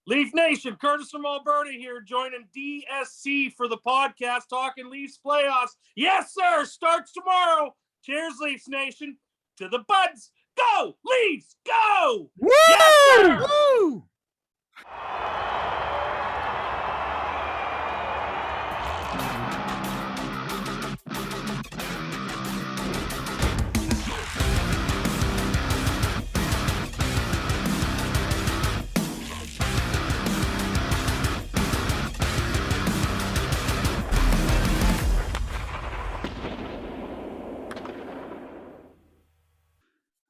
Leaf Nation, Kurtis from Alberta here, joining DSC for the podcast, talking Leafs playoffs. Yes, sir, starts tomorrow. Cheers, Leafs Nation. To the buds, go! Leafs, go! Woo! Yes, sir! Woo!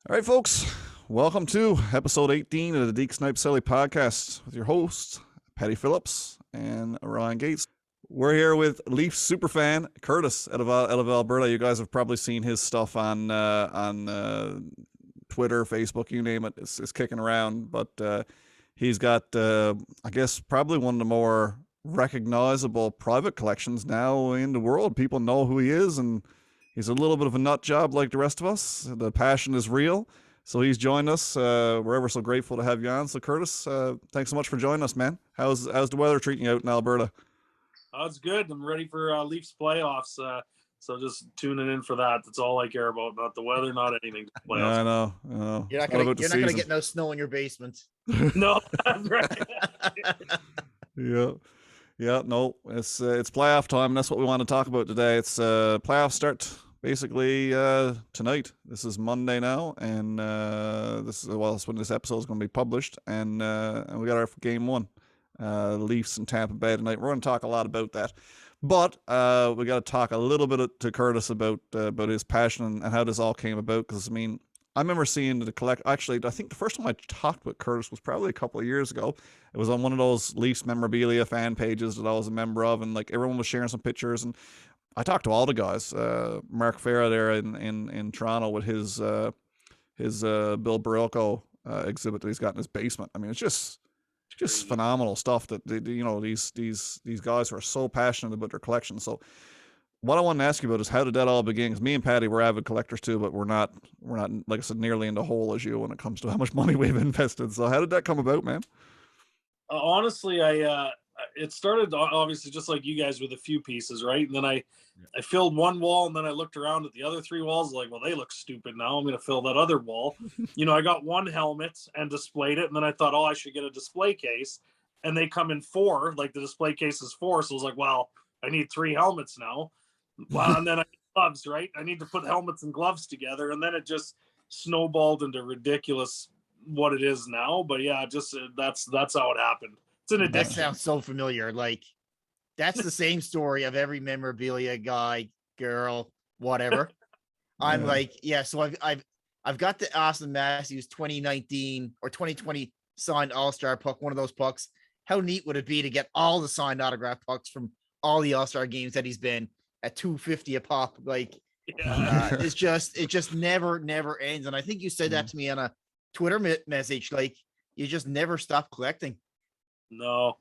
All right, folks, welcome to episode 18 of the Deke Snipe Silly podcast with your hosts, Patty Phillips and Ryan Gates. We're here with Leafs superfan Kurtis out of Alberta. You guys have probably seen his stuff on Twitter, Facebook, you name it. It's kicking around, but he's got, I guess, probably one of the more recognizable private collections now in the world. People know who he is, and he's a little bit of a nut job like the rest of us. The passion is real. So he's joined us. We're ever so grateful to have you on. So Kurtis, thanks so much for joining us, man. How's the weather treating you out in Alberta? Oh, it's good. I'm ready for Leafs playoffs. So just tuning in for that. That's all I care about. Not the weather, not anything. Yeah, I know. You're not gonna get no snow in your basement. No, that's right. Yeah, no, it's playoff time. That's what we want to talk about today. It's playoff start basically tonight. This is Monday now, and that's when this episode is going to be published. And we got our game one, Leafs and Tampa Bay tonight. We're going to talk a lot about that, but we got to talk a little bit to Kurtis about his passion and how this all came about. Because I remember seeing the collect. Actually, I think the first time I talked with Kurtis was probably a couple of years ago. It was on one of those Leafs memorabilia fan pages that I was a member of, and like everyone was sharing some pictures. And I talked to all the guys. Mark Farah there in Toronto with his Bill Barilko exhibit that he's got in his basement. I mean, it's just phenomenal stuff that these guys are so passionate about their collection. So what I want to ask you about is how did that all begin? Because me and Patty were avid collectors too, but we're not like I said nearly in the hole as you when it comes to how much money we've invested. So how did that come about, man? Honestly, it started obviously just like you guys with a few pieces, right? And then I filled one wall, and then I looked around at the other three walls, like, well, they look stupid now. I'm going to fill that other wall. I got one helmet and displayed it, and then I thought, I should get a display case, and they come in 4, like the display case is 4. So I was like, well, I need 3 helmets now. Wow, and then I need gloves, right? I need to put helmets and gloves together, and then it just snowballed into ridiculous what it is now. But yeah, just that's how it happened. It's an addiction. That sounds so familiar. Like that's the same story of every memorabilia guy, girl, whatever. I'm like, yeah. So I've got the Austin Matthews 2019 or 2020 signed All-Star puck, one of those pucks. How neat would it be to get all the signed autograph pucks from all the All-Star games that he's been at $250 a pop? Like, it just never ends. And I think you said that to me on a Twitter message. Like, you just never stop collecting. No,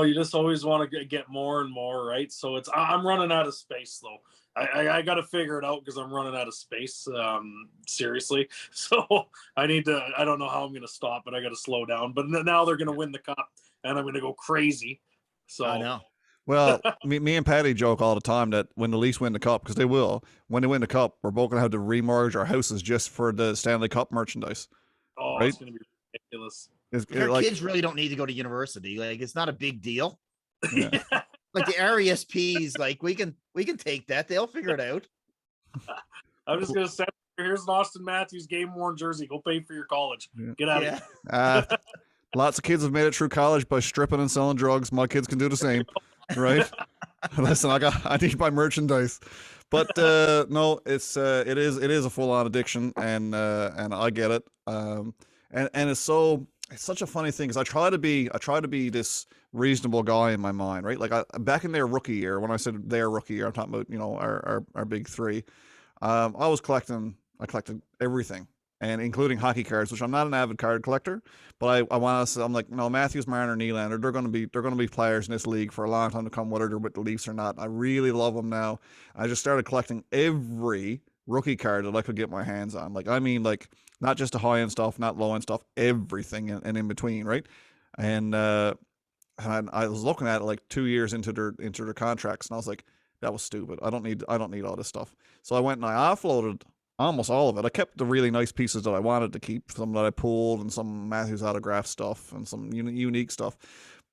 you just always want to get more and more, right? So I'm running out of space though. I got to figure it out because I'm running out of space. Seriously. So I don't know how I'm going to stop, but I got to slow down. But now they're going to win the cup and I'm going to go crazy. So I know. Well, me and Patty joke all the time that when the Leafs win the cup, because they will, when they win the cup, we're both going to have to remortgage our houses just for the Stanley Cup merchandise. Oh, right? It's going to be ridiculous. Our kids really don't need to go to university. Like, it's not a big deal. Yeah. Like the RESPs, like we can take that. They'll figure it out. I'm just going to say, here's an Austin Matthews game worn jersey. Go pay for your college. Get out of here. Lots of kids have made it through college by stripping and selling drugs. My kids can do the same, right? Listen, I need my merchandise, but no, it is a full on addiction, and I get it. And it's such a funny thing because I try to be this reasonable guy in my mind, right? Like back in their rookie year, when I said their rookie year, I'm talking about our big three. I collected everything, and including hockey cards, which I'm not an avid card collector, but I want to. I'm like, no, Matthews, Marner, Nylander, they're going to be players in this league for a long time to come, whether they're with the Leafs or not. I really love them now. I just started collecting every rookie card that I could get my hands on. Like, I mean, like not just the high end stuff, not low end stuff, everything and in between, right? And I was looking at it like 2 years into their contracts, and I was like, that was stupid. I don't need all this stuff. So I went and I offloaded almost all of it. I kept the really nice pieces that I wanted to keep, some that I pulled, and some Matthews autograph stuff, and some unique stuff.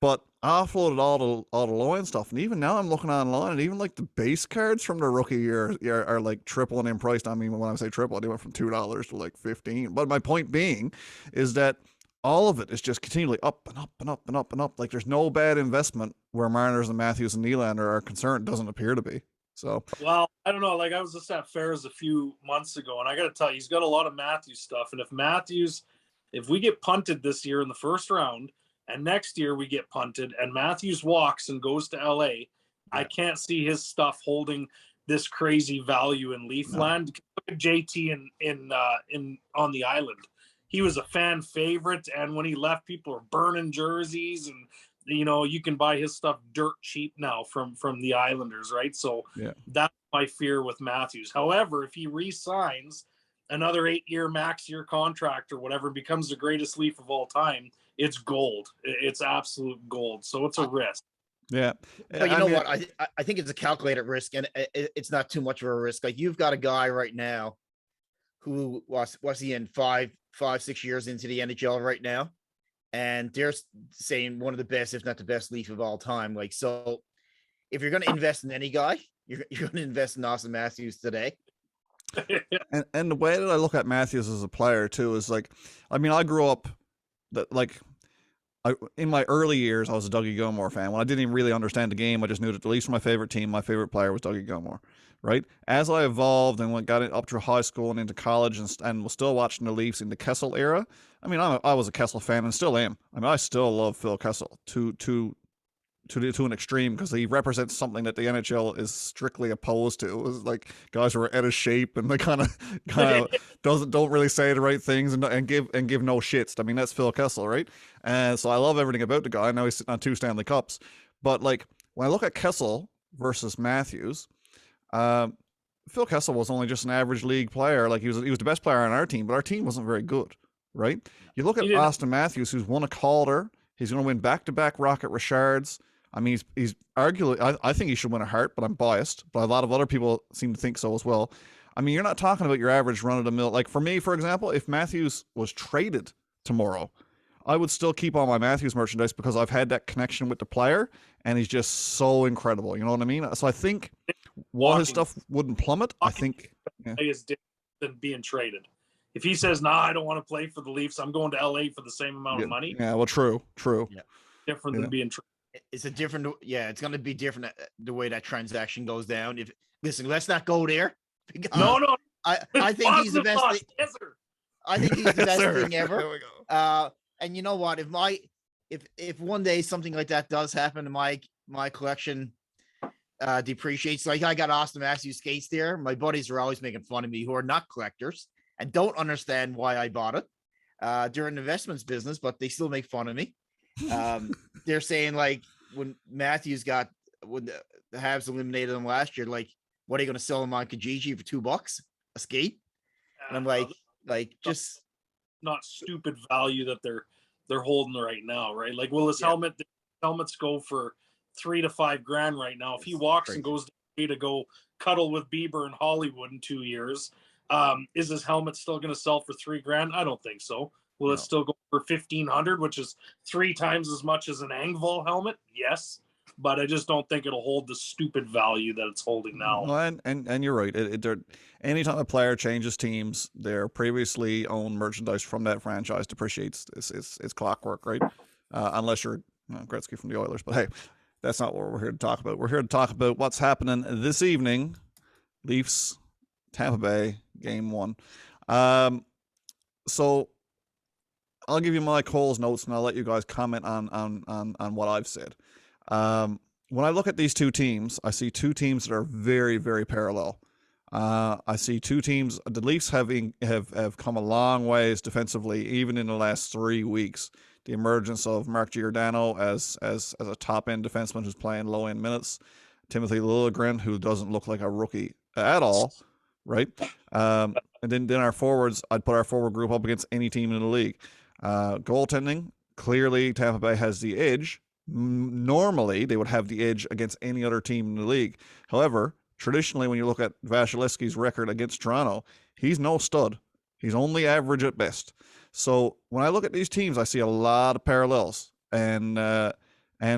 But I offloaded all the low end stuff, and even now I'm looking online, and even like the base cards from the rookie year are like tripling in price. I mean, when I say triple, they went from $2 to like 15. But my point being is that all of it is just continually up and up and up and up and up. Like there's no bad investment where Marners and Matthews and Nylander are concerned. It doesn't appear to be. So, well, I don't know. Like I was just at Fairs a few months ago, and I got to tell you, he's got a lot of Matthews stuff. And if we get punted this year in the first round, and next year we get punted, and Matthews walks and goes to LA, yeah. I can't see his stuff holding this crazy value in Leafland. No. Look at JT in on the island. He was a fan favorite, and when he left, people were burning jerseys, and you can buy his stuff dirt cheap now from the Islanders, right? So that's my fear with Matthews. However, if he re-signs another 8-year max year contract or whatever, becomes the greatest Leaf of all time, it's gold. It's absolute gold. So it's a risk. Yeah, but what? I think it's a calculated risk, and it's not too much of a risk. Like you've got a guy right now who was he in 5-6 years into the NHL right now, and they're saying one of the best, if not the best, Leaf of all time. Like, so if you're going to invest in any guy, you're going to invest in Austin Matthews today. and the way that I look at Matthews as a player too is like, I mean, I grew up in my early years, I was a Dougie Gilmour fan. When I didn't even really understand the game, I just knew that the Leafs were my favorite team. My favorite player was Dougie Gilmour, right? As I evolved and got up through high school and into college and was still watching the Leafs in the Kessel era, I mean, I was a Kessel fan and still am. I mean, I still love Phil Kessel to an extreme because he represents something that the NHL is strictly opposed to. It was like guys who are out of shape and they kind of don't really say the right things and give no shits. I mean, that's Phil Kessel, right? And so I love everything about the guy. Now he's sitting on 2 Stanley Cups. But like when I look at Kessel versus Matthews, Phil Kessel was only just an average league player. Like he was the best player on our team, but our team wasn't very good, right? You look at Austin Matthews, who's won a Calder. He's going to win back-to-back Rocket Richards. I mean, he's arguably, I think he should win a Hart, but I'm biased. But a lot of other people seem to think so as well. I mean, you're not talking about your average run-of-the-mill. Like for me, for example, if Matthews was traded tomorrow, I would still keep all my Matthews merchandise because I've had that connection with the player, and he's just so incredible. You know what I mean? So I think while his stuff wouldn't plummet, I think is different than being traded. If he says, "Nah, I don't want to play for the Leafs. I'm going to LA for the same amount of money." Yeah, well, true. Yeah. Different than being traded. It's a different, it's going to be different the way that transaction goes down. Listen, let's not go there. No. I think he's the best. I think he's the best thing ever. There we go. And you know what? If one day something like that does happen, and my collection depreciates, like I got Austin Matthews skates there. My buddies are always making fun of me who are not collectors and don't understand why I bought it during the investments business, but they still make fun of me. They're saying like when Matthews when the Habs eliminated him last year, like, what are you going to sell him on Kijiji for $2 a skate? And I'm like just not stupid value that they're holding right now, right? Like, will his helmets go for $3 to $5 grand right now? If he walks and goes to go cuddle with Bieber in Hollywood in 2 years, is his helmet still going to sell for $3 grand? I don't think so. Will it still go for $1,500, which is 3 times as much as an Engvall helmet? Yes, but I just don't think it'll hold the stupid value that it's holding now. Well, and you're right. Anytime a player changes teams, their previously owned merchandise from that franchise depreciates. It's clockwork, right? Unless you're Gretzky from the Oilers. But hey, that's not what we're here to talk about. We're here to talk about what's happening this evening. Leafs, Tampa Bay, Game 1. So I'll give you my Cole's notes, and I'll let you guys comment on what I've said. When I look at these two teams, I see two teams that are very, very parallel. I see two teams. The Leafs have come a long ways defensively, even in the last 3 weeks. The emergence of Mark Giordano as a top end defenseman who's playing low end minutes. Timothy Liljegren, who doesn't look like a rookie at all, right? And then our forwards, I'd put our forward group up against any team in the league. Goaltending, clearly Tampa Bay has the edge. Normally, they would have the edge against any other team in the league. However, traditionally, when you look at Vasilevsky's record against Toronto, he's no stud. He's only average at best. So when I look at these teams, I see a lot of parallels. And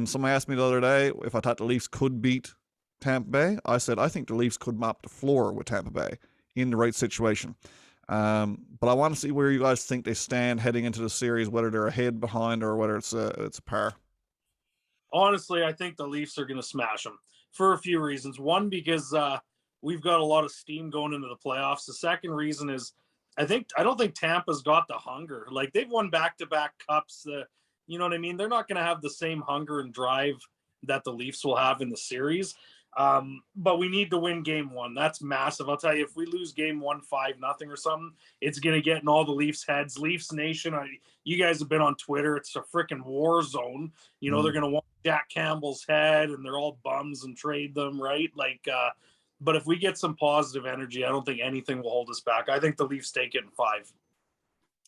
somebody asked me the other day if I thought the Leafs could beat Tampa Bay. I said I think the Leafs could mop the floor with Tampa Bay in the right situation. But I want to see where you guys think they stand heading into the series, whether they're ahead, behind, or whether it's a par. Honestly, I think the Leafs are going to smash them for a few reasons. One, because we've got a lot of steam going into the playoffs. The second reason is I don't think Tampa's got the hunger. Like, they've won back-to-back cups. You know what I mean? They're not going to have the same hunger and drive that the Leafs will have in the series. But we need to win game one. That's massive. I'll tell you, if we lose game 1, 5-0 or something, it's going to get in all the Leafs heads. Leafs Nation, you guys have been on Twitter. It's a freaking war zone. You know, they're going to want Jack Campbell's head, and they're all bums and trade them, right? Like, but if we get some positive energy, I don't think anything will hold us back. I think the Leafs take it in 5.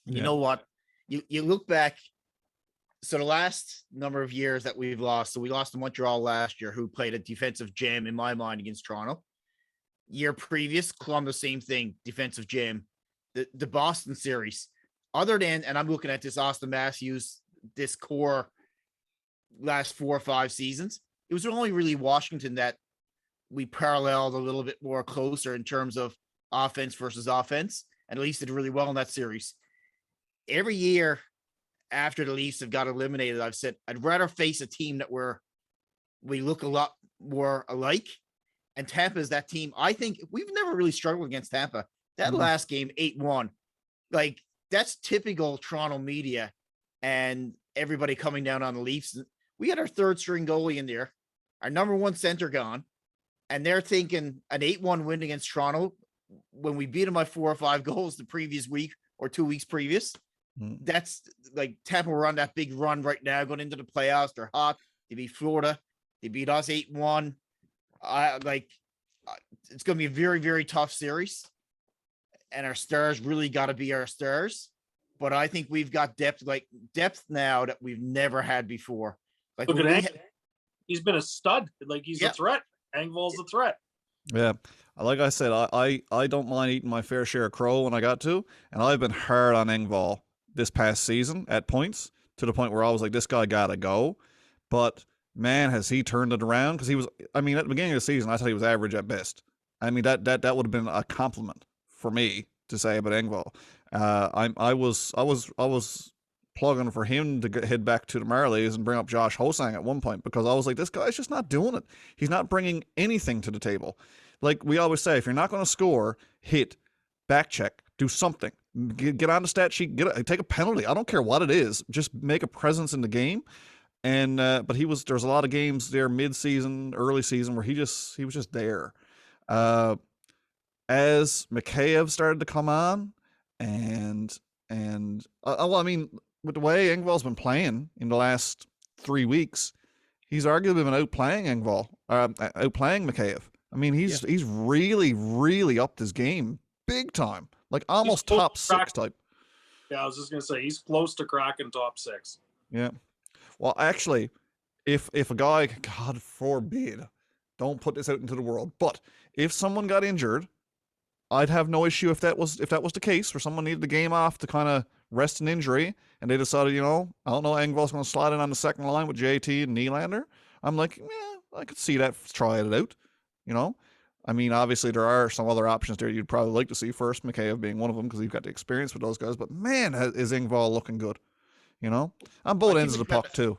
You know what? You look back. So the last number of years that we've lost, so we lost to Montreal last year, who played a defensive jam in my mind against Toronto. Year previous, Columbus, same thing, defensive jam. The Boston series, other than, and I'm looking at this Austin Matthews, this core last 4 or 5 seasons, it was only really Washington that we paralleled a little bit more closer in terms of offense versus offense, and at least did really well in that series. Every year after the Leafs have got eliminated, I've said I'd rather face a team that we look a lot more alike. And Tampa is that team. I think we've never really struggled against Tampa. That last game, 8-1, like, that's typical Toronto media and everybody coming down on the Leafs. We had our third string goalie in there, our number 1 center gone, and they're thinking an 8-1 win against Toronto when we beat them by 4 or 5 goals the previous week or 2 weeks previous. That's like Tampa were on that big run right now going into the playoffs. They're hot. They beat Florida. They beat us 8-1. It's going to be a very, very tough series. And our stars really got to be our stars. But I think we've got depth now that we've never had before. Like, look at he's been a stud. Like, he's a threat. Engvall's a threat. Yeah. Like I said, I don't mind eating my fair share of crow when I got to. And I've been hard on Engvall this past season at points, to the point where I was like, this guy gotta go. But man, has he turned it around? Because at the beginning of the season, I thought he was average at best. I mean, that would have been a compliment for me to say about Engvall. I was plugging for him to head back to the Marlies and bring up Josh Hosang at one point, because I was like, this guy's just not doing it. He's not bringing anything to the table. Like we always say, if you're not going to score, hit, back check, do something. Get on the stat sheet, take a penalty. I don't care what it is. Just make a presence in the game. And but there's a lot of games there mid-season, early season where he was just there. As Mikheyev started to come on, and with the way Engvall's been playing in the last 3 weeks, he's arguably been outplaying Mikheyev. I mean, he's really, really upped his game big time. Like almost top 6 type. Yeah, I was just gonna say he's close to cracking top 6. Yeah. Well, actually, if a guy, God forbid, don't put this out into the world, but if someone got injured, I'd have no issue if that was the case, where someone needed the game off to kind of rest an injury, and they decided, I don't know, Engvall's going to slide in on the second line with JT and Nylander. I'm like, yeah, I could see that, try it out. I mean, obviously there are some other options there you'd probably like to see first, Mikheyev being one of them, because you've got the experience with those guys. But man, is Engvall looking good, on both ends of the puck too.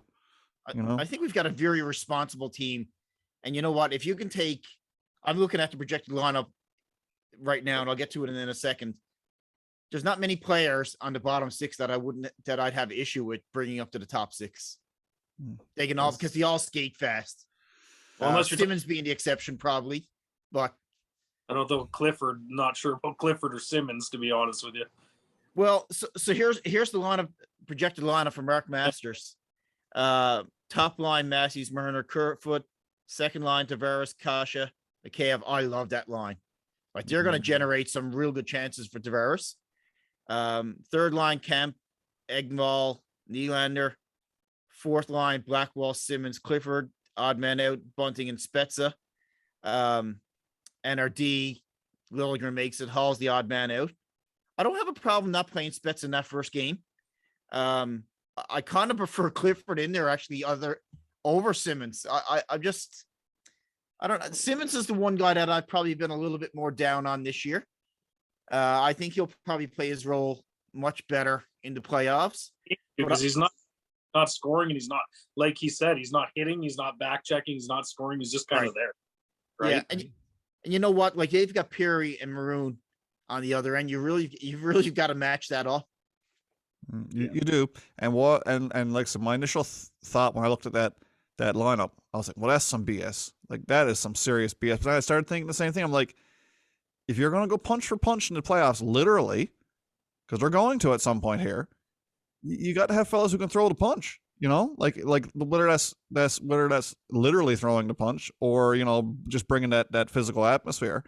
I think we've got a very responsible team. And you know what? If you can I'm looking at the projected lineup right now, and I'll get to it in a second. There's not many players on the bottom 6 that I'd have issue with bringing up to the top 6. They can all, because they all skate fast. Well, unless Simmons being the exception, probably. But I don't know Clifford. Not sure about Clifford or Simmons, to be honest with you. Well, so here's the projected lineup for Mark Masters. Top line: Matthews, Marner, Kerfoot. Second line: Tavares, Kasha, Mikheyev. I love that line. Like, they're going to generate some real good chances for Tavares. Third line: Kemp, Engvall, Nylander, Fourth line, Blackwell, Simmons, Clifford, odd man out, Bunting and Spezza. And our D, Lilligren makes it. Hall's the odd man out. I don't have a problem not playing Spezza in that first game. I kind of prefer Clifford in there actually over Simmons. I don't know. Simmons is the one guy that I've probably been a little bit more down on this year. I think he'll probably play his role much better in the playoffs. Because he's not scoring, and he's not, like he said, he's not hitting, he's not back checking, he's not scoring, he's just kind of there. Right. Yeah, and you know what? Like they've got Perry and Maroon on the other end. You've really got to match that up. You do. And like, so my initial thought when I looked at that lineup, I was like, well, that's some BS. Like that is some serious BS. But I started thinking the same thing. I'm like, if you're going to go punch for punch in the playoffs, literally, because they're going to at some point here, you got to have fellas who can throw the punch. You know, like whether that's literally throwing the punch or, you know, just bringing that physical atmosphere.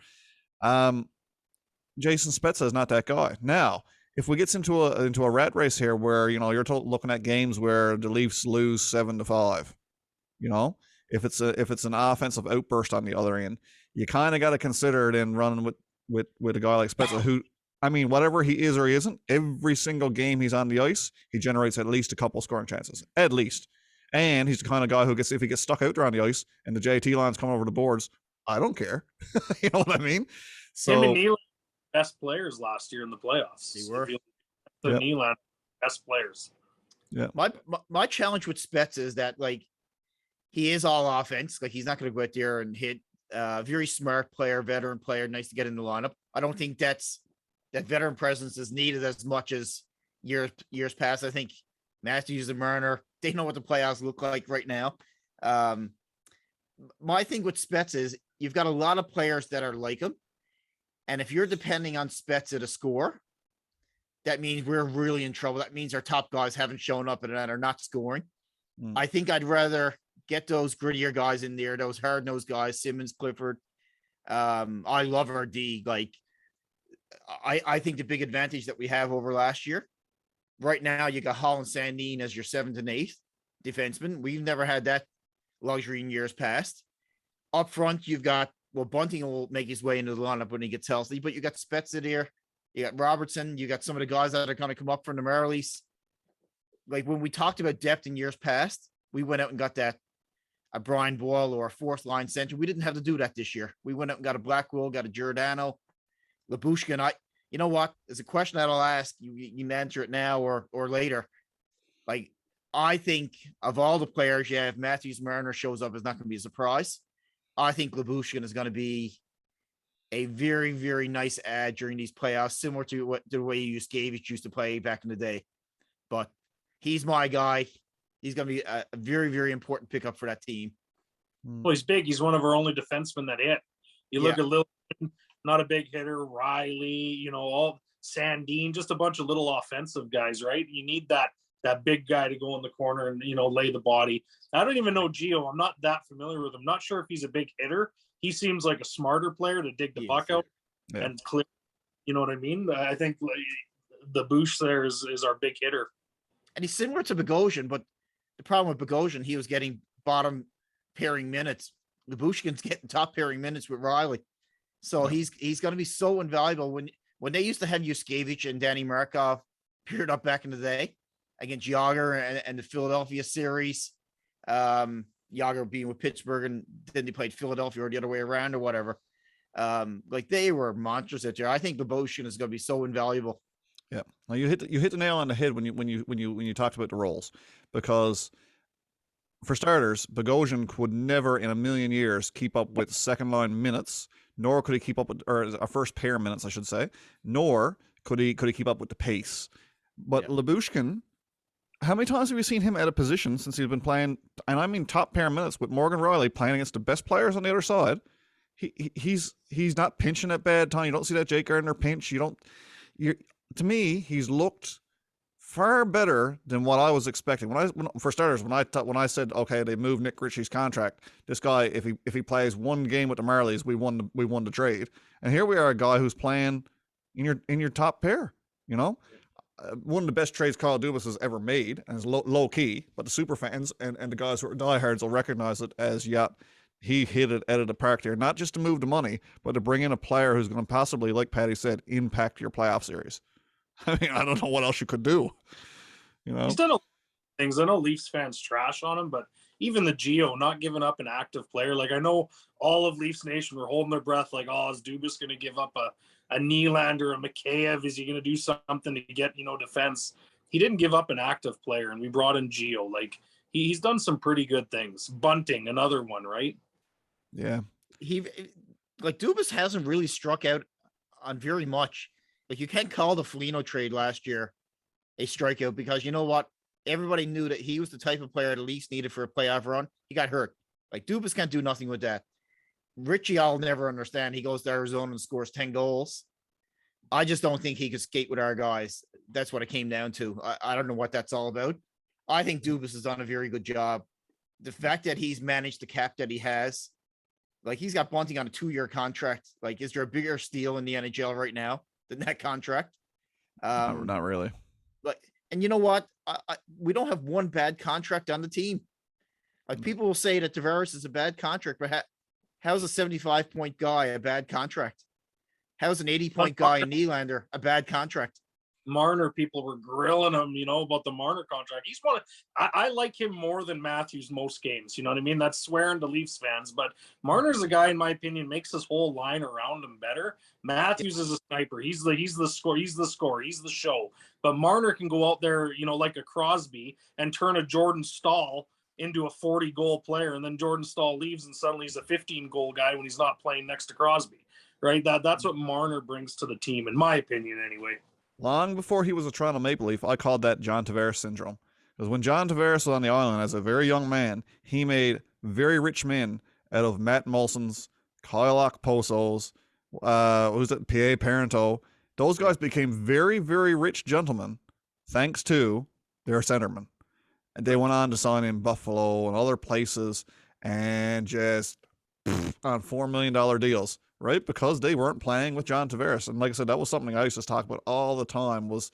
Jason Spezza is not that guy. Now, if we get into a rat race here where, you know, you're looking at games where the Leafs lose 7-5, you know, if it's an offensive outburst on the other end, you kind of got to consider then running with a guy like Spezza, who, I mean, whatever he is or he isn't, every single game he's on the ice, he generates at least a couple scoring chances, at least. And he's the kind of guy who gets, if he gets stuck out there on the ice and the JT lines come over the boards, I don't care. You know what I mean? So him and Nylander, best players last year in the playoffs. They were. The Nylander, best players. Yeah. My challenge with Spezza is that, like, he is all offense. Like, he's not going to go out there and hit. Very smart player, veteran player, nice to get in the lineup. I don't think that veteran presence is needed as much as years past. I think Matthews and Marner, they know what the playoffs look like right now. My thing with Spezza is you've got a lot of players that are like him. And if you're depending on Spezza to score, that means we're really in trouble. That means our top guys haven't shown up and are not scoring. I think I'd rather get those grittier guys in there, those hard-nosed guys, Simmons, Clifford. I love our D. Like, I think the big advantage that we have over last year, right now, you got Hall and Sandin as your 7th and 8th defenseman. We've never had that luxury in years past. Up front, you've got, well, Bunting will make his way into the lineup when he gets healthy, but you got Spezza there. You got Robertson. You got some of the guys that are going to come up from the Marlies. Like when we talked about depth in years past, we went out and got a Brian Boyle or a fourth line center. We didn't have to do that this year. We went out and got a Blackwell, got a Giordano, Labushkin. You know what? There's a question that I'll ask you. You can answer it now or later. Like, I think of all the players, if Matthews Marner shows up, it's not going to be a surprise. I think Labushkin is going to be a very, very nice add during these playoffs, similar to the way Yuskevich used to play back in the day. But he's my guy. He's going to be a very, very important pickup for that team. Well, he's big. He's one of our only defensemen that hit. You look at Lil, not a big hitter, Riley, all Sandin, just a bunch of little offensive guys, right? You need that big guy to go in the corner and, lay the body. I don't even know Gio. I'm not that familiar with him. Not sure if he's a big hitter. He seems like a smarter player to dig the puck out and clear. You know what I mean? I think the Boosh there is our big hitter. And he's similar to Bogosian, but the problem with Bogosian, he was getting bottom pairing minutes. Labushkin's getting top pairing minutes with Riley. So he's going to be so invaluable. When they used to have Yuskevich and Danny Markov paired up back in the day against Yager and the Philadelphia series, Yager being with Pittsburgh, and then they played Philadelphia or the other way around or whatever. Like they were monsters out there. I think Bogosian is going to be so invaluable. Yeah, well, you hit the nail on the head when you talked about the roles, because for starters, Bogosian would never in a million years keep up with second line minutes, nor could he keep up with, or a first pair minutes, I should say, nor could he keep up with the pace. But Labushkin, how many times have you seen him at a position since he's been playing, and I mean top pair minutes, with Morgan Riley playing against the best players on the other side? He's not pinching at bad time. You don't see that Jake Gardner pinch. To me, he's looked far better than what I was expecting. For starters, when I said, okay, they moved Nick Ritchie's contract, this guy, if he plays one game with the Marlies, we won the trade. And here we are, a guy who's playing in your top pair. one of the best trades Kyle Dubas has ever made, and it's low key, but the super fans and the guys who are diehards will recognize it as, yeah, he hit it out of the park there, not just to move the money, but to bring in a player who's going to possibly, like Patty said, impact your playoff series. I mean, I don't know what else you could do. You know, he's done a lot of things. I know Leafs fans trash on him, but even the Geo not giving up an active player. Like, I know all of Leafs Nation were holding their breath, like, oh, is Dubas going to give up a Nylander, a Mikheyev? Is he going to do something to get, defense? He didn't give up an active player, and we brought in Geo. Like, he's done some pretty good things. Bunting, another one, right? Yeah. Dubas hasn't really struck out on very much. Like, you can't call the Foligno trade last year a strikeout, because you know what? Everybody knew that he was the type of player the Leafs needed for a playoff run. He got hurt. Like, Dubas can't do nothing with that. Richie, I'll never understand. He goes to Arizona and scores 10 goals. I just don't think he could skate with our guys. That's what it came down to. I don't know what that's all about. I think Dubas has done a very good job. The fact that he's managed the cap that he has, like, he's got Bunting on a 2-year contract. Like, is there a bigger steal in the NHL right now than that contract? Not really. And you know what? We don't have one bad contract on the team. Like, people will say that Tavares is a bad contract, but how's a 75-point guy a bad contract? How's an 80-point guy in Nylander a bad contract? Marner, people were grilling him, about the Marner contract. He's one of, I like him more than Matthews most games. You know what I mean? That's swearing to Leafs fans, but Marner's a guy, in my opinion, makes his whole line around him better. Matthews is a sniper. He's the score. He's the show. But Marner can go out there, like a Crosby, and turn a Jordan Staal into a 40-goal player, and then Jordan Staal leaves, and suddenly he's a 15-goal guy when he's not playing next to Crosby. Right? That's what Marner brings to the team, in my opinion, anyway. Long before he was a Toronto Maple Leaf, I called that John Tavares syndrome. Because when John Tavares was on the island as a very young man, he made very rich men out of Matt Molson's, Kyle Okposo's, who's it, Pierre Parento. Those guys became very, very rich gentlemen thanks to their centerman. And they went on to sign in Buffalo and other places and just on $4 million deals. Right, because they weren't playing with John Tavares, and like I said, that was something I used to talk about all the time. Was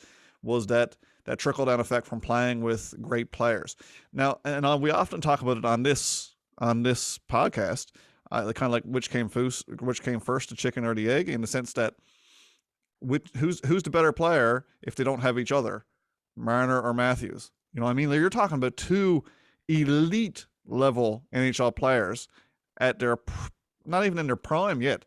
that trickle down effect from playing with great players? Now, and we often talk about it on this podcast, kind of like which came first, the chicken or the egg, in the sense that who's the better player if they don't have each other, Marner or Matthews? You know what I mean? You're talking about two elite level NHL players at their not even in their prime yet.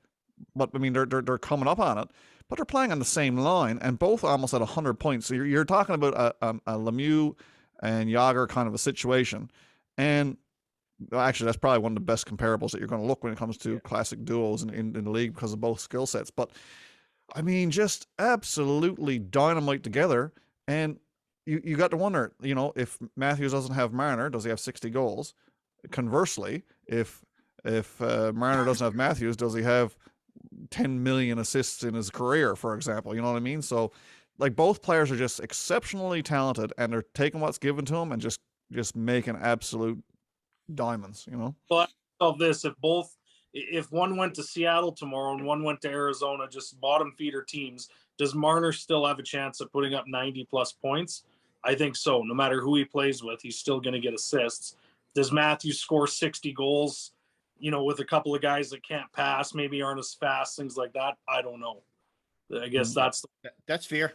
But I mean, they're coming up on it, but they're playing on the same line, and both almost at 100 points. So you're talking about a Lemieux and Yager kind of a situation, and actually that's probably one of the best comparables that you're going to look when it comes to classic duos in the league because of both skill sets. But I mean, just absolutely dynamite together, and you got to wonder, if Matthews doesn't have Marner, does he have 60 goals? Conversely, if Marner doesn't have Matthews, does he have 10 million assists in his career, for example? You know what I mean? So, like, both players are just exceptionally talented, and they're taking what's given to them and just making absolute diamonds. Well, of this, if one went to Seattle tomorrow and one went to Arizona, just bottom feeder teams, does Marner still have a chance of putting up 90+ points? I think so. No matter who he plays with, he's still going to get assists. Does Matthews score 60 goals? With a couple of guys that can't pass, maybe aren't as fast, things like that. I don't know. I guess that's fair.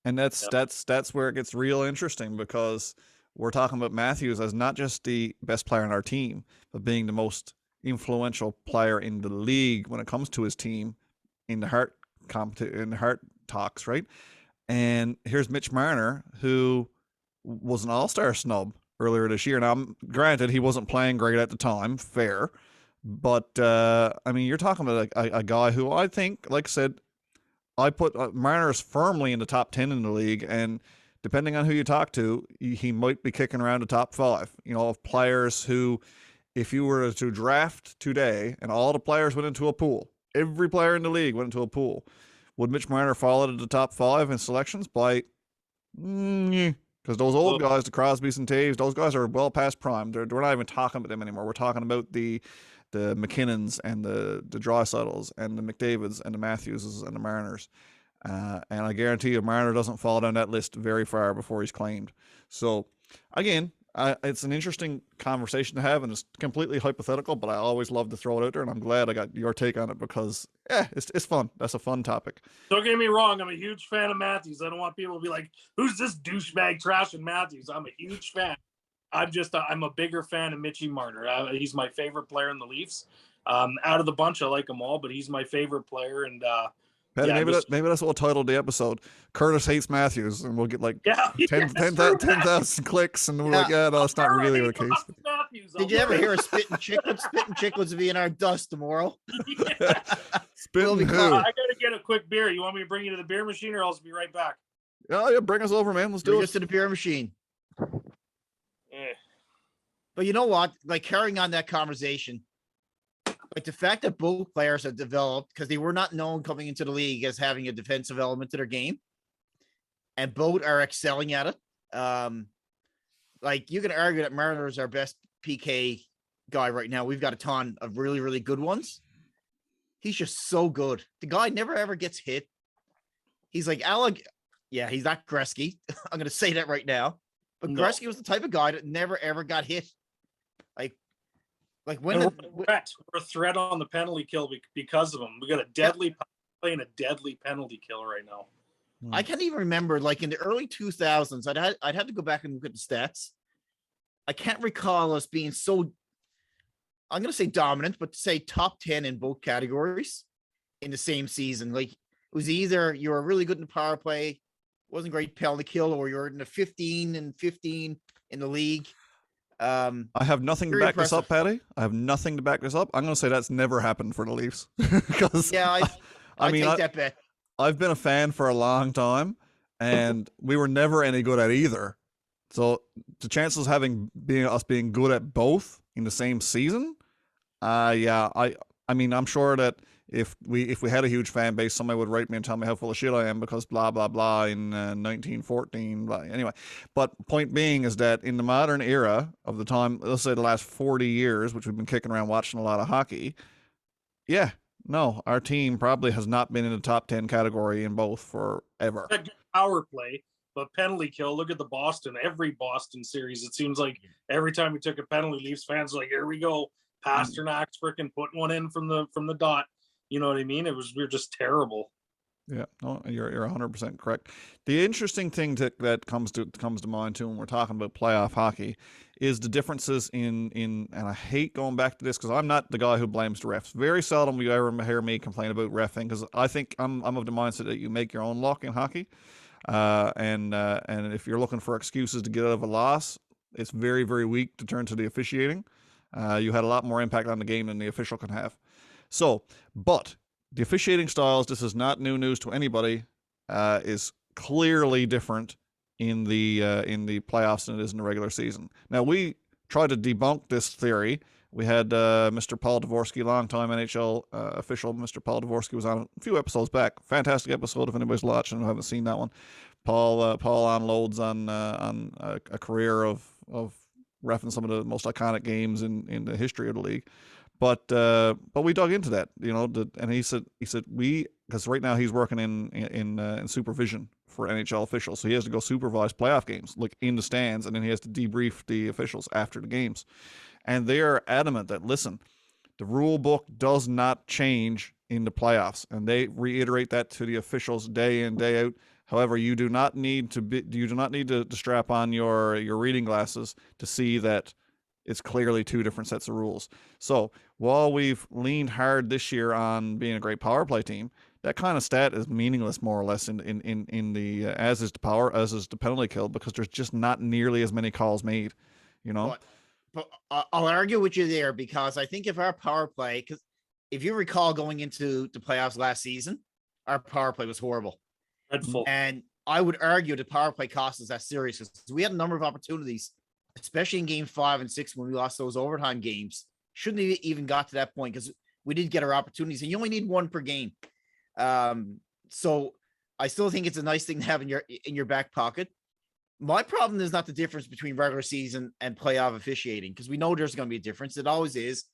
And that's where it gets real interesting, because we're talking about Matthews as not just the best player on our team, but being the most influential player in the league when it comes to his team in the Hart talks, right? And here's Mitch Marner, who was an all-star snub earlier this year. Now, granted, he wasn't playing great at the time, fair. But, I mean, you're talking about a guy who I think, like I said, I put Marner's firmly in the top 10 in the league. And depending on who you talk to, he might be kicking around the top 5, of players who, if you were to draft today and all the players went into a pool, every player in the league went into a pool, would Mitch Marner fall into the top 5 in selections? By, because those old guys, the Crosbys and Taves, those guys are well past prime. We're not even talking about them anymore. We're talking about the McKinnons and the Draisaitl's and the McDavids and the Matthewses and the Mariners. And I guarantee you Marner doesn't fall down that list very far before he's claimed. So again, it's an interesting conversation to have, and it's completely hypothetical, but I always love to throw it out there, and I'm glad I got your take on it because, it's fun. That's a fun topic. Don't get me wrong. I'm a huge fan of Matthews. I don't want people to be like, who's this douchebag trashing Matthews? I'm a huge fan. I'm a bigger fan of Mitchie Marner. He's my favorite player in the Leafs. Out of the bunch, I like them all, but he's my favorite player. And Patty, maybe that's what we'll title the episode. Curtis hates Matthews, and we'll get like 10,000 clicks, and we're like, no, it's not really the case. Did you ever hear a spitting chicklets? Spitting chicklets will be in our dust tomorrow. Spitting who? I gotta get a quick beer. You want me to bring you to the beer machine, or I'll be right back? Yeah, bring us over, man. Let's do it. Just to the beer machine. Yeah. But you know what? Like, carrying on that conversation, like the fact that both players have developed, because they were not known coming into the league as having a defensive element to their game, and both are excelling at it. Like, you can argue that Marner is our best PK guy right now. We've got a ton of really, really good ones. He's just so good. The guy never ever gets hit. He's like Alec. Yeah, he's not Gretzky. I'm going to say that right now. But no. Gretzky was the type of guy that never ever got hit. Like when we're a threat on the penalty kill because of him. We got a deadly play and a deadly penalty kill right now. I can't even remember, like in the early 2000s, I'd have to go back and look at the stats. I can't recall us being so, I'm going to say dominant, but to say top 10 in both categories in the same season. Like, it was either you were really good in the power play, wasn't great penalty kill, or you're in the 15 and 15 in the league. I have nothing to back this up, Patty. I have nothing to back this up. I'm going to say that's never happened for the Leafs. Because I mean, take that bet. I've been a fan for a long time, and we were never any good at either. So the chances of us being good at both in the same season, I mean, I'm sure that if we had a huge fan base, somebody would write me and tell me how full of shit I am because blah blah blah in 1914. Blah. Anyway, but point being is that in the modern era of the time, let's say the last 40 years, which we've been kicking around watching a lot of hockey, no, our team probably has not been in the top 10 category in both forever. Power play, but penalty kill. Look at every Boston series. It seems like every time we took a penalty, Leafs fans were like, here we go. Pasternak's freaking putting one in from the dot. You know what I mean? We were just terrible. Yeah, no, you're 100% correct. The interesting thing that comes to mind too when we're talking about playoff hockey is the differences in and I hate going back to this because I'm not the guy who blames the refs. Very seldom will you ever hear me complain about reffing because I think I'm of the mindset that you make your own luck in hockey, and if you're looking for excuses to get out of a loss, it's very, very weak to turn to the officiating. You had a lot more impact on the game than the official can have. So, but the officiating styles, this is not new news to anybody, is clearly different in the playoffs than it is in the regular season. Now, we tried to debunk this theory. We had Mr. Paul Dvorsky, longtime NHL official. Mr. Paul Dvorsky was on a few episodes back. Fantastic episode if anybody's watching and haven't seen that one. Paul unloads on a career of reffing some of the most iconic games in the history of the league. But we dug into that, and he said because right now he's working in supervision for NHL officials, so he has to go supervise playoff games, like in the stands, and then he has to debrief the officials after the games, and they are adamant that listen, the rule book does not change in the playoffs, and they reiterate that to the officials day in day out. However, you do not need to strap on your reading glasses to see that it's clearly two different sets of rules. So while we've leaned hard this year on being a great power play team, that kind of stat is meaningless more or less in the as is the penalty kill because there's just not nearly as many calls made, But I'll argue with you there because I think if our power play, because if you recall going into the playoffs last season, our power play was horrible. Dreadful. And I would argue the power play cost us that series because we had a number of opportunities, especially in game 5 and 6 when we lost those overtime games. Shouldn't have even got to that point because we did get our opportunities and you only need one per game. So I still think it's a nice thing to have in your back pocket. My problem is not the difference between regular season and playoff officiating because we know there's going to be a difference. It always is.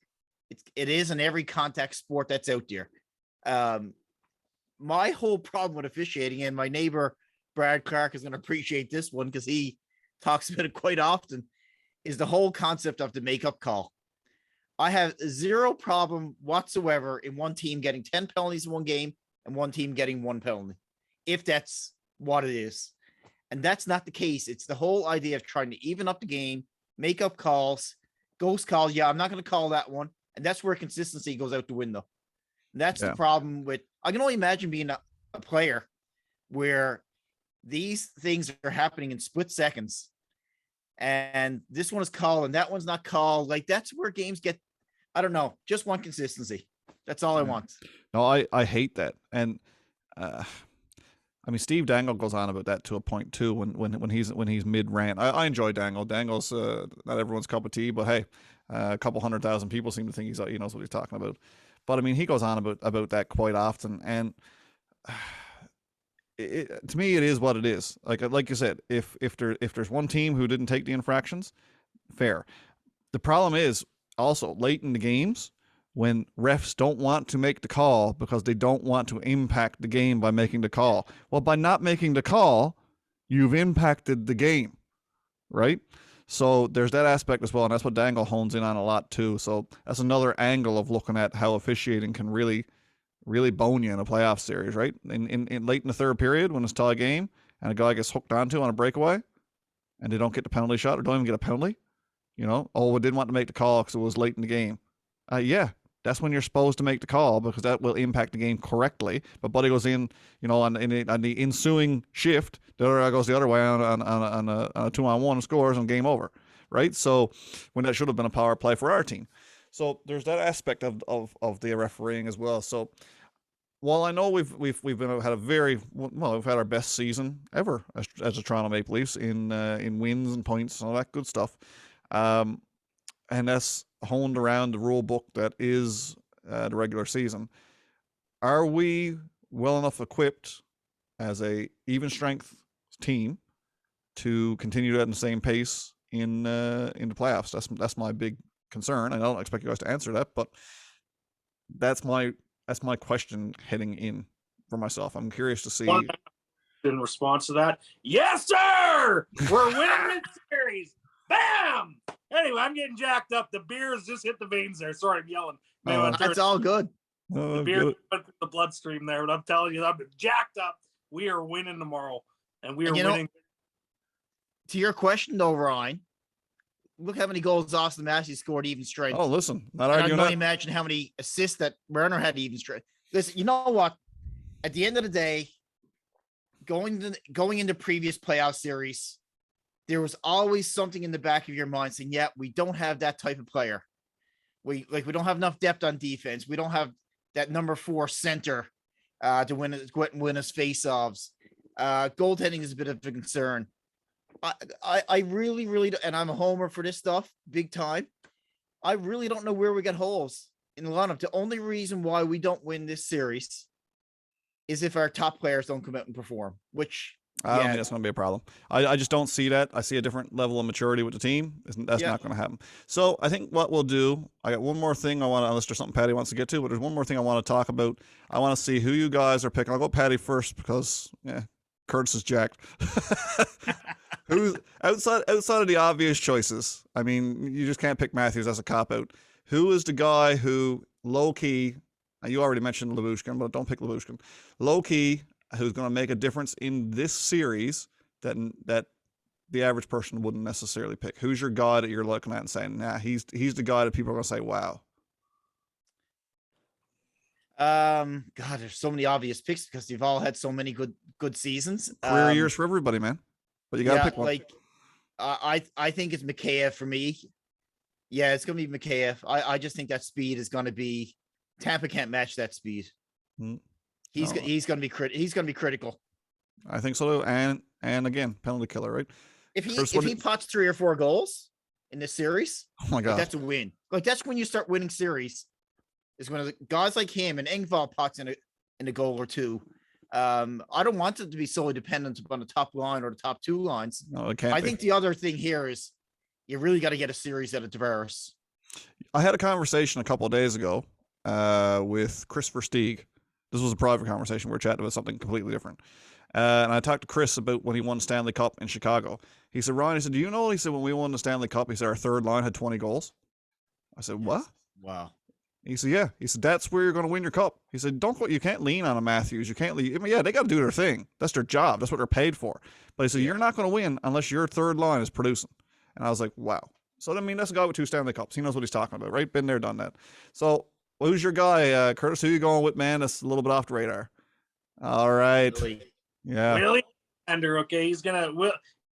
It is in every contact sport that's out there. my whole problem with officiating, and my neighbor Brad Clark is going to appreciate this one because he talks about it quite often, is the whole concept of the makeup call. I have zero problem whatsoever in one team getting 10 penalties in one game and one team getting 1 penalty, if that's what it is. And that's not the case. It's the whole idea of trying to even up the game, make up calls, ghost calls. Yeah, I'm not going to call that one. And that's where consistency goes out the window. And that's the problem with, I can only imagine being a player where these things are happening in split seconds. And this one is called and that one's not called. Like, that's where games get, I don't know, just want consistency. That's all I want. No, I hate that. And I mean, Steve Dangle goes on about that to a point too. When he's mid rant, I enjoy Dangle. Dangle's not everyone's cup of tea, but hey, a couple 100,000 people seem to think he knows what he's talking about. But I mean, he goes on about that quite often, and to me, it is what it is. Like you said, if there's one team who didn't take the infractions, fair. The problem is also late in the games when refs don't want to make the call because they don't want to impact the game by making the call. Well, by not making the call, you've impacted the game, right? So there's that aspect as well, and that's what Dangle hones in on a lot too. So that's another angle of looking at how officiating can really bone you in a playoff series, right? In late in the third period when it's a tie game and a guy gets hooked onto on a breakaway and they don't get the penalty shot or don't even get a penalty, we didn't want to make the call because it was late in the game. Yeah, that's when you're supposed to make the call because that will impact the game correctly. But Buddy goes in, on the ensuing shift, the other guy goes the other way on a 2-on-1 and scores and game over, right? So when that should have been a power play for our team. So there's that aspect of the refereeing as well. So while I know we've had our best season ever as the Toronto Maple Leafs in wins and points and all that good stuff, and that's honed around the rule book that is the regular season. Are we well enough equipped as a even strength team to continue at the same pace in the playoffs? That's my big concern. I don't expect you guys to answer that, but that's my question heading in for myself. I'm curious to see. In response to that, yes, sir, we're winning this series. Bam! Anyway, I'm getting jacked up. The beers just hit the veins there. Sorry, I'm yelling. That's all good. The beer went through the bloodstream there, but I'm telling you, I'm jacked up. We are winning tomorrow, and we are winning. To your question, though, Ryan, look how many goals Austin Matthews scored even strength. Oh, listen, I can only imagine how many assists that Werner had even strength. Listen, you know what? At the end of the day, going into previous playoff series, there was always something in the back of your mind saying, yeah, we don't have that type of player. We don't have enough depth on defense. We don't have that number 4 center to win us faceoffs. Goaltending is a bit of a concern. I really, really, and I'm a homer for this stuff, big time. I really don't know where we got holes in the lineup. The only reason why we don't win this series is if our top players don't come out and perform, which I don't think that's going to be a problem. I just don't see that. I see a different level of maturity with the team. That's not going to happen. So I think what we'll do, I got one more thing I want to, unless there's something Patty wants to get to, but there's one more thing I want to talk about. I want to see who you guys are picking. I'll go Patty first because, Kurtis is jacked. Who's outside of the obvious choices? I mean, you just can't pick Matthews as a cop-out. Who is the guy who, low-key, you already mentioned Lyubushkin, but don't pick Lyubushkin. Low-key, who's going to make a difference in this series that the average person wouldn't necessarily pick? Who's your guy that you're looking at and saying, nah, he's the guy that people are going to say, wow? God, there's so many obvious picks because they've all had so many good seasons. Career years for everybody, man. But you got to pick one. Like, I think it's Mikheyev for me. Yeah, it's going to be Mikheyev. I just think that speed is going to be, Tampa can't match that speed. He's going to be critical. I think so. And again, penalty killer, right? If he pots 3 or 4 goals in this series, oh my God, that's a win. Like, that's when you start winning series. Is when guys like him and Engvall pots in a goal or 2. I don't want it to be solely dependent upon the top line or the top 2 lines. No, it can't. I think the other thing here is you really got to get a series out of Tavares. I had a conversation a couple of days ago with Chris Versteeg, This was a private conversation. We were chatting about something completely different. And I talked to Chris about when he won Stanley Cup in Chicago. He said, Ryan, he said, do you know, he said, when we won the Stanley Cup, he said, our third line had 20 goals. I said, what? Wow. He said, yeah. He said, that's where you're going to win your cup. He said, you can't lean on a Matthews. You can't lean. I mean, yeah, they got to do their thing. That's their job. That's what they're paid for. But he said, you're not going to win unless your third line is producing. And I was like, wow. So, I mean, that's a guy with 2 Stanley Cups. He knows what he's talking about, right? Been there, done that. So, who's your guy, Curtis? Who are you going with, man? That's a little bit off the radar. All right. Really? Yeah. Really? Okay, he's gonna.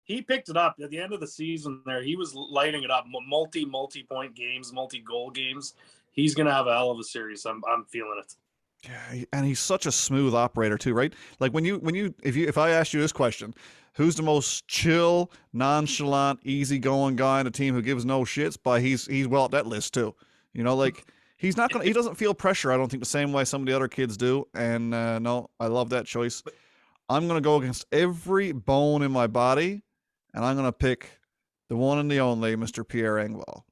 He picked it up at the end of the season. There, he was lighting it up. Multi-point games, multi-goal games. He's gonna have a hell of a series. I'm feeling it. Yeah, and he's such a smooth operator too, right? Like if I asked you this question, who's the most chill, nonchalant, easygoing guy on the team who gives no shits? But he's well at that list too. You know, like he doesn't feel pressure. I don't think the same way some of the other kids do. And no, I love that choice. I'm gonna go against every bone in my body, and I'm gonna pick the one and the only Mr. Pierre Engvall,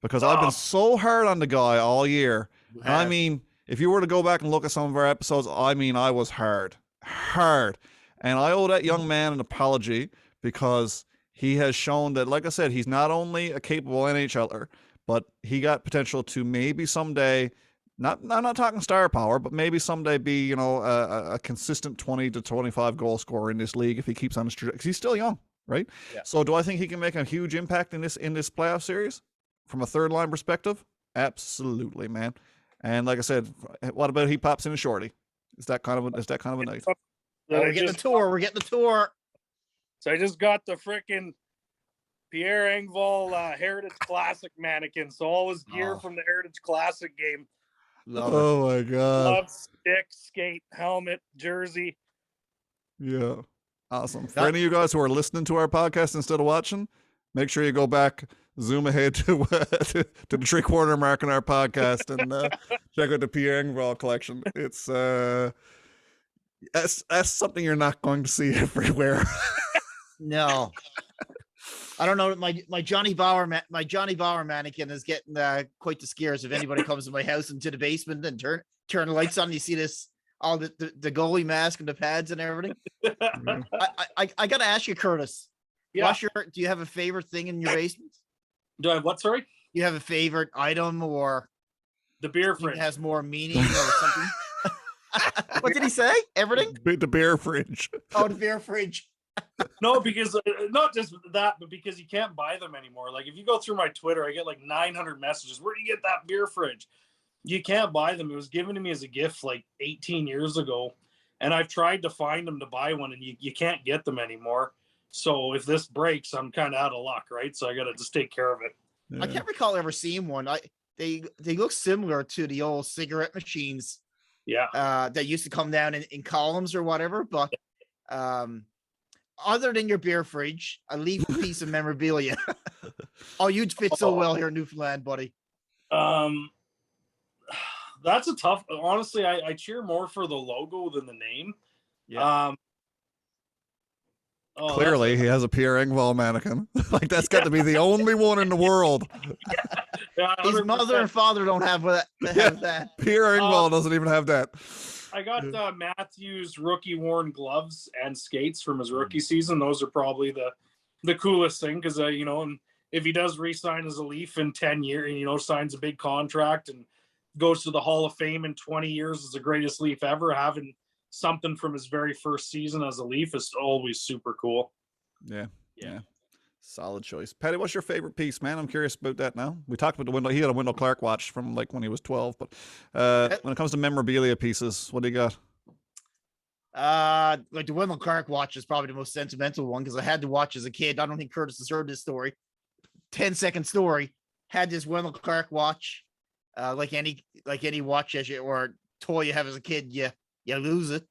because I've been so hard on the guy all year. I mean, if you were to go back and look at some of our episodes, I mean, I was hard, and I owe that young man an apology, because he has shown that, like I said, he's not only a capable NHLer, but he got potential to maybe someday. I'm not talking star power, but maybe someday be, you know, a consistent 20 to 25 goal scorer in this league if he keeps on his trajectory. 'Cause he's still young, right? Yeah. So do I think he can make a huge impact in this playoff series from a third line perspective? Absolutely, man. And like I said, what about he pops in a shorty? Is that kind of a night? We're getting the tour. We're getting the tour. So I just got the frickin' Pierre Engvall Heritage Classic mannequin. So all his gear from the Heritage Classic game. Oh my god! Glove, stick, skate, helmet, jersey. Yeah, awesome. For any of you guys who are listening to our podcast instead of watching, make sure you go back, zoom ahead to the 3/4 mark in our podcast, and check out the Pierre Engvall collection. It's that's something you're not going to see everywhere. No. I don't know. My Johnny Bauer mannequin is getting quite the scares if anybody comes to my house into the basement and turn the lights on. And you see this, all the goalie mask and the pads and everything. I got to ask you, Curtis. Yeah. Do you have a favorite thing in your basement? Do I have what? Sorry. Do you have a favorite item or the beer fridge has more meaning or something? What did he say? Everything? The beer fridge. Oh, the beer fridge. No, because not just that, but because you can't buy them anymore. Like if you go through my Twitter, I get like 900 messages. Where do you get that beer fridge? You can't buy them. It was given to me as a gift like 18 years ago, and I've tried to find them to buy one, and you can't get them anymore. So if this breaks, I'm kind of out of luck, right? So I got to just take care of it. Yeah. I can't recall ever seeing one. They look similar to the old cigarette machines. Yeah. That used to come down in columns or whatever, but other than your beer fridge, a Leaf piece of memorabilia. Oh, you'd fit so well here in Newfoundland, buddy. That's a tough. Honestly, I cheer more for the logo than the name. Yeah. Clearly, he has a Pierre Engvall mannequin. Like that's got to be the only one in the world. Yeah, his mother and father don't have that. Pierre Engvall doesn't even have that. I got Matthews rookie worn gloves and skates from his rookie season. Those are probably the coolest thing because you know, and if he does re-sign as a Leaf in 10 years, you know, signs a big contract and goes to the Hall of Fame in 20 years as the greatest Leaf ever, having something from his very first season as a Leaf is always super cool. Yeah. Solid choice. Patty, what's your favorite piece, man? I'm curious about that now. We talked about the Wendell. He had a Wendell Clark watch from like when he was 12, but when it comes to memorabilia pieces, what do you got? Like the Wendell Clark watch is probably the most sentimental one because I had to watch as a kid. I don't think Curtis has heard this story. 10-second story. Had this Wendell Clark watch. Like any watch or toy you have as a kid, you lose it.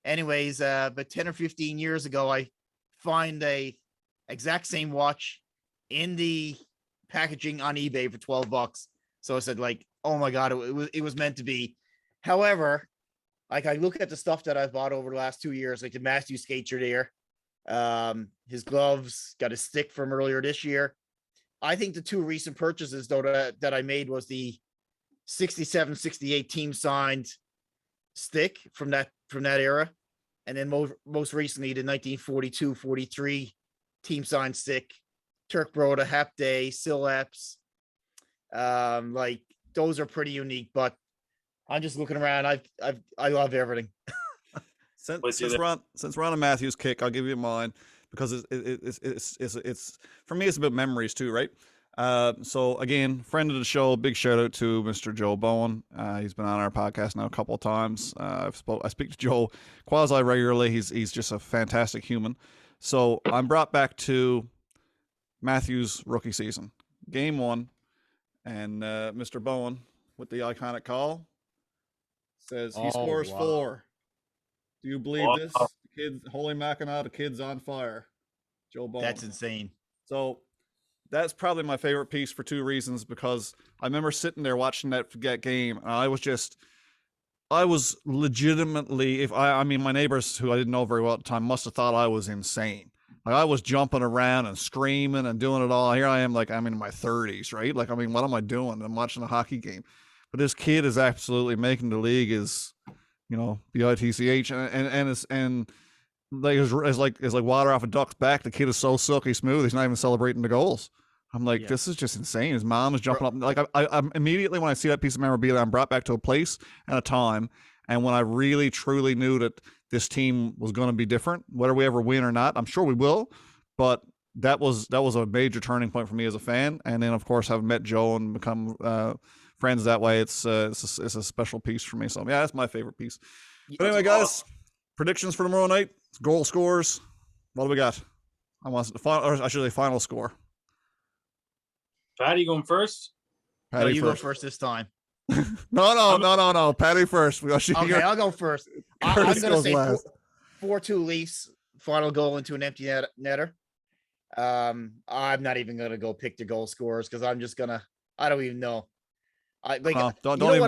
Anyways, but 10 or 15 years ago, I find a exact same watch in the packaging on eBay for $12. So I said, like, oh my God, it was meant to be. However, like I look at the stuff that I've bought over the last 2 years, like the Matthews skates are there. His gloves, got a stick from earlier this year. I think the two recent purchases though that I made was the 67-68 team signed stick from that era, and then most recently the 1942-43 team signed stick, Turk Broda, Hap Day, Sileps. Like those are pretty unique, but I'm just looking around. I love everything. Since we're on a Matthews kick, I'll give you mine because it's for me it's about memories too, right? So again, friend of the show, big shout out to Mr. Joe Bowen. He's been on our podcast now a couple of times. I speak to Joe quasi regularly. He's just a fantastic human. So I'm brought back to Matthews' rookie season, game 1, and Mr. Bowen with the iconic call says he scores 4. Do you believe this? The kid, holy Mackinac, the kid's on fire. Joe Bowen. That's insane. So that's probably my favorite piece for 2 reasons, because I remember sitting there watching that game, and I was legitimately, I mean, my neighbors who I didn't know very well at the time must have thought I was insane. Like I was jumping around and screaming and doing it all. Here I am, like I'm in my 30s, right? Like, I mean, what am I doing? I'm watching a hockey game. But this kid is absolutely making the league is, you know, bitch, and like it's like water off a duck's back. The kid is so silky smooth. He's not even celebrating the goals. I'm like, this is just insane. His mom is jumping up. Like I immediately when I see that piece of memorabilia, I'm brought back to a place and a time, and when I really truly knew that this team was going to be different, whether we ever win or not. I'm sure we will, but that was a major turning point for me as a fan. And then of course, having met Joe and become friends that way, it's a special piece for me. So yeah, that's my favorite piece. But anyway, guys, predictions for tomorrow night, goal scores. What do we got? I want the final, or I should say final score. Patty going first? Patty, you go first this time. No. Patty first. Okay, I'll go first. I'm going to say 4-2 Leafs. Final goal into an empty netter. I'm not even going to go pick the goal scorers because I'm just going to. I don't even know. Don't even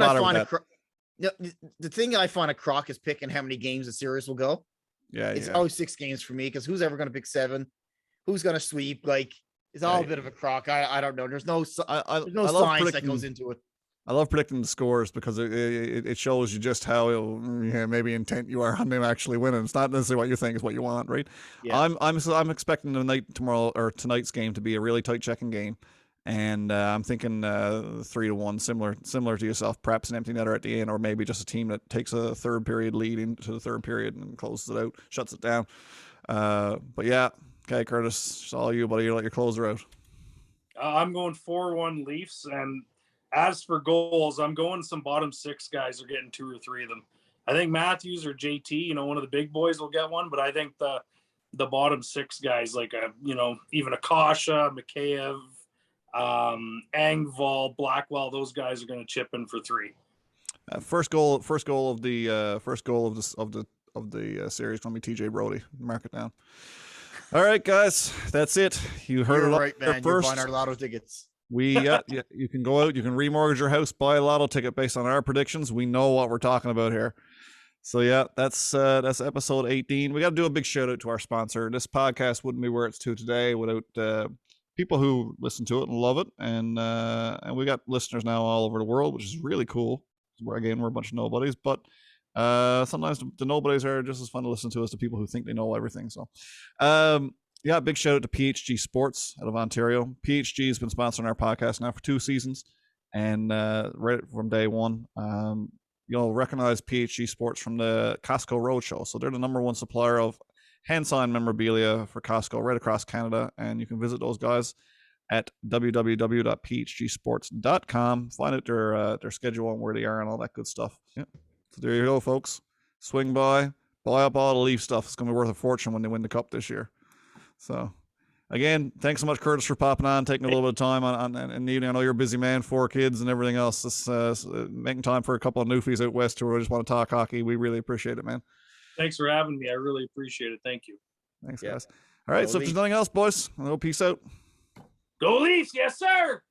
bother with that. The thing I find a crock is picking how many games the series will go. Yeah, it's always 6 games for me because who's ever going to pick 7? Who's going to sweep? Like it's all a bit of a crock. I don't know. There's no science that goes into it. I love predicting the scores because it shows you just how maybe intent you are on them actually winning. It's not necessarily what you think; it's what you want, right? Yeah. I'm expecting tonight's game to be a really tight checking game, and I'm thinking 3-1, similar to yourself. Perhaps an empty netter at the end, or maybe just a team that takes a third period lead into the third period and closes it out, shuts it down. But yeah, okay, Curtis, it's all you, buddy. You let your closer out. I'm going 4-1 Leafs, and as for goals, I'm going some bottom 6 guys are getting 2 or 3 of them. I think Matthews or JT, one of the big boys will get one, but I think the bottom 6 guys, like even Akasha, Mikheyev, Engvall, Blackwell, those guys are going to chip in for 3. First goal of the series going to be TJ Brody. Mark it down. All right, guys, that's it. You heard it all right, man. first. You're buying our lotto tickets. You can go out, you can remortgage your house, buy a lotto ticket based on our predictions. We know what we're talking about here. So yeah, that's episode 18. We got to do a big shout out to our sponsor. This podcast wouldn't be where it's to today without people who listen to it and love it, and we got listeners now all over the world, which is really cool. We're a bunch of nobodies, but sometimes the nobodies are just as fun to listen to as the people who think they know everything. So yeah, big shout out to PHG Sports out of Ontario. PHG has been sponsoring our podcast now for 2 seasons, and right from day one, you'll recognize PHG Sports from the Costco Roadshow. So they're the #1 supplier of hand-signed memorabilia for Costco right across Canada, and you can visit those guys at www.phgsports.com. Find out their schedule and where they are and all that good stuff. Yeah. So there you go, folks. Swing by, buy up all the Leaf stuff. It's going to be worth a fortune when they win the Cup this year. So, again, thanks so much, Curtis, for popping on, taking a little bit of time on in the evening. I know you're a busy man, 4 kids and everything else. This, making time for a couple of newfies out west who just want to talk hockey. We really appreciate it, man. Thanks for having me. I really appreciate it. Thank you. Thanks, guys. All right, so if there's nothing else, boys, I'll peace out. Go Leafs, yes, sir.